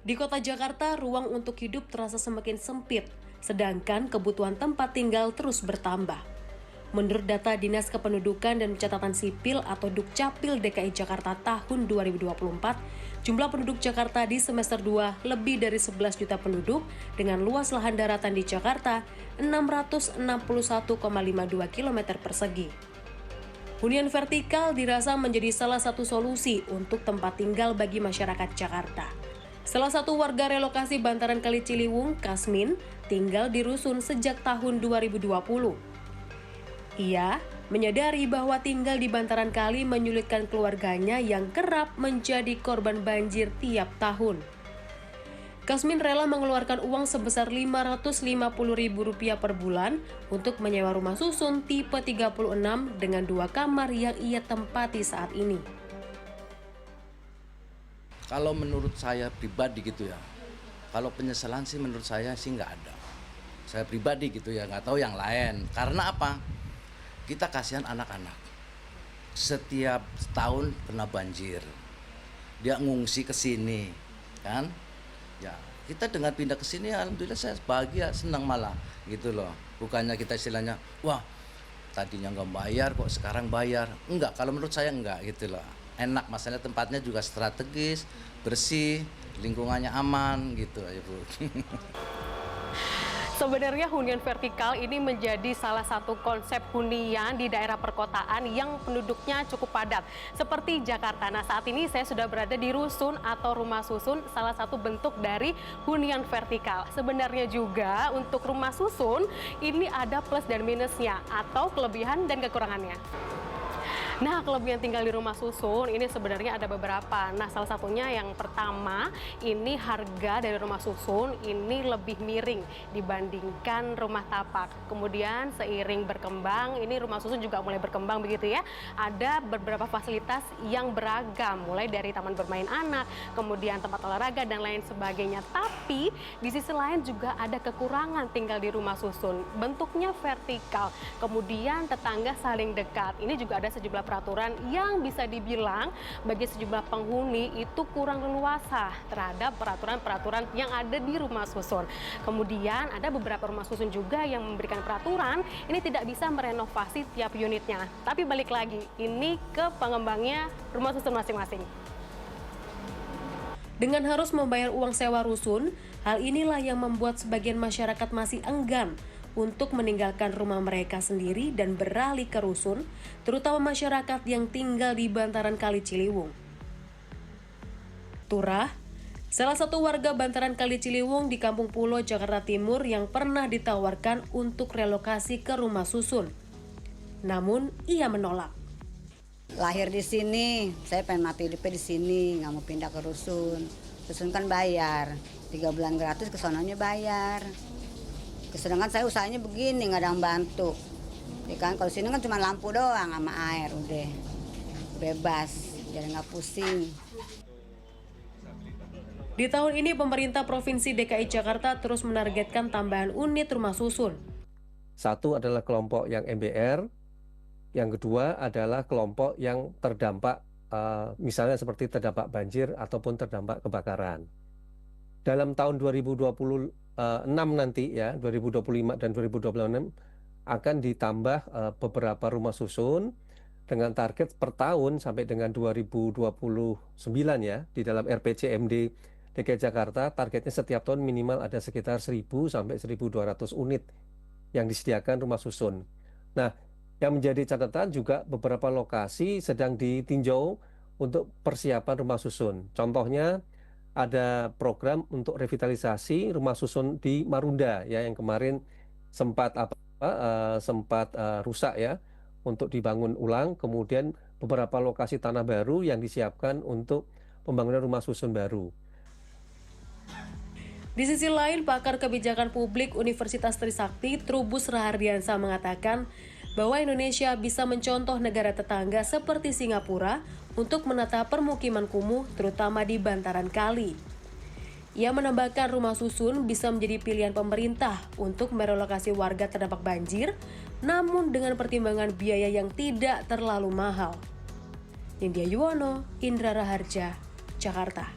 Di kota Jakarta, ruang untuk hidup terasa semakin sempit, sedangkan kebutuhan tempat tinggal terus bertambah. Menurut data Dinas Kependudukan dan Pencatatan Sipil atau Dukcapil DKI Jakarta tahun 2024, jumlah penduduk Jakarta di semester 2 lebih dari 11 juta penduduk dengan luas lahan daratan di Jakarta 661,52 km persegi. Hunian vertikal dirasa menjadi salah satu solusi untuk tempat tinggal bagi masyarakat Jakarta. Salah satu warga relokasi bantaran Kali Ciliwung, Kasmin, tinggal di rusun sejak tahun 2020. Ia menyadari bahwa tinggal di bantaran kali menyulitkan keluarganya yang kerap menjadi korban banjir tiap tahun. Kasmin rela mengeluarkan uang sebesar Rp550.000 per bulan untuk menyewa rumah susun tipe 36 dengan 2 kamar yang ia tempati saat ini. Kalau menurut saya pribadi gitu ya, kalau penyesalan sih menurut saya sih nggak ada. Saya pribadi gitu ya, nggak tahu yang lain. Karena apa? Kita kasihan anak-anak. Setiap tahun kena banjir. Dia ngungsi ke sini, kan? Ya, kita dengan pindah ke sini, alhamdulillah saya bahagia, senang malah, gitu loh. Bukannya kita istilahnya, wah tadinya nggak bayar kok sekarang bayar. Enggak, kalau menurut saya enggak gitu loh. Enak, masalahnya tempatnya juga strategis, bersih, lingkungannya aman gitu ya Bu. Sebenarnya hunian vertikal ini menjadi salah satu konsep hunian di daerah perkotaan yang penduduknya cukup padat, seperti Jakarta. Nah, saat ini saya sudah berada di rusun atau rumah susun, salah satu bentuk dari hunian vertikal. Sebenarnya juga untuk rumah susun ini ada plus dan minusnya atau kelebihan dan kekurangannya. Nah, kelebihan tinggal di rumah susun ini sebenarnya ada beberapa. Nah, salah satunya yang pertama, ini harga dari rumah susun ini lebih miring dibandingkan rumah tapak. Kemudian seiring berkembang, ini rumah susun juga mulai berkembang begitu ya. Ada beberapa fasilitas yang beragam, mulai dari taman bermain anak, kemudian tempat olahraga dan lain sebagainya. Tapi di sisi lain juga ada kekurangan tinggal di rumah susun. Bentuknya vertikal, kemudian tetangga saling dekat. Ini juga ada sejumlah peraturan yang bisa dibilang bagi sejumlah penghuni itu kurang leluasa terhadap peraturan-peraturan yang ada di rumah susun. Kemudian ada beberapa rumah susun juga yang memberikan peraturan ini tidak bisa merenovasi tiap unitnya. Tapi balik lagi, ini ke pengembangnya rumah susun masing-masing. Dengan harus membayar uang sewa rusun, hal inilah yang membuat sebagian masyarakat masih enggan untuk meninggalkan rumah mereka sendiri dan beralih ke rusun, terutama masyarakat yang tinggal di bantaran Kali Ciliwung. Turah, salah satu warga bantaran Kali Ciliwung di Kampung Pulo, Jakarta Timur yang pernah ditawarkan untuk relokasi ke rumah susun. Namun, ia menolak. Lahir di sini, saya pengen mati hidupnya di sini, nggak mau pindah ke rusun. Rusun kan bayar, 3 bulan gratis, kesononya bayar. Sedangkan saya usahanya begini, nggak ada yang bantu. Ya kan, kalau sini kan cuma lampu doang sama air, udah bebas, jadi nggak pusing. Di tahun ini, pemerintah Provinsi DKI Jakarta terus menargetkan tambahan unit rumah susun. Satu adalah kelompok yang MBR, yang kedua adalah kelompok yang terdampak, misalnya seperti terdampak banjir ataupun terdampak kebakaran. Dalam tahun 2026 nanti ya, 2025 dan 2026 akan ditambah beberapa rumah susun dengan target per tahun sampai dengan 2029 ya, di dalam RPJMD DKI Jakarta targetnya setiap tahun minimal ada sekitar 1.000 sampai 1.200 unit yang disediakan rumah susun. Nah, yang menjadi catatan juga beberapa lokasi sedang ditinjau untuk persiapan rumah susun. Contohnya ada program untuk revitalisasi rumah susun di Marunda ya, yang kemarin sempat rusak ya, untuk dibangun ulang. Kemudian beberapa lokasi tanah baru yang disiapkan untuk pembangunan rumah susun baru. Di sisi lain, pakar kebijakan publik Universitas Trisakti Trubus Rahardiansa mengatakan bahwa Indonesia bisa mencontoh negara tetangga seperti Singapura untuk menata permukiman kumuh terutama di bantaran kali. Ia menambahkan rumah susun bisa menjadi pilihan pemerintah untuk merelokasi warga terdampak banjir, namun dengan pertimbangan biaya yang tidak terlalu mahal. Nindya Yuwono, Indra Raharja, Jakarta.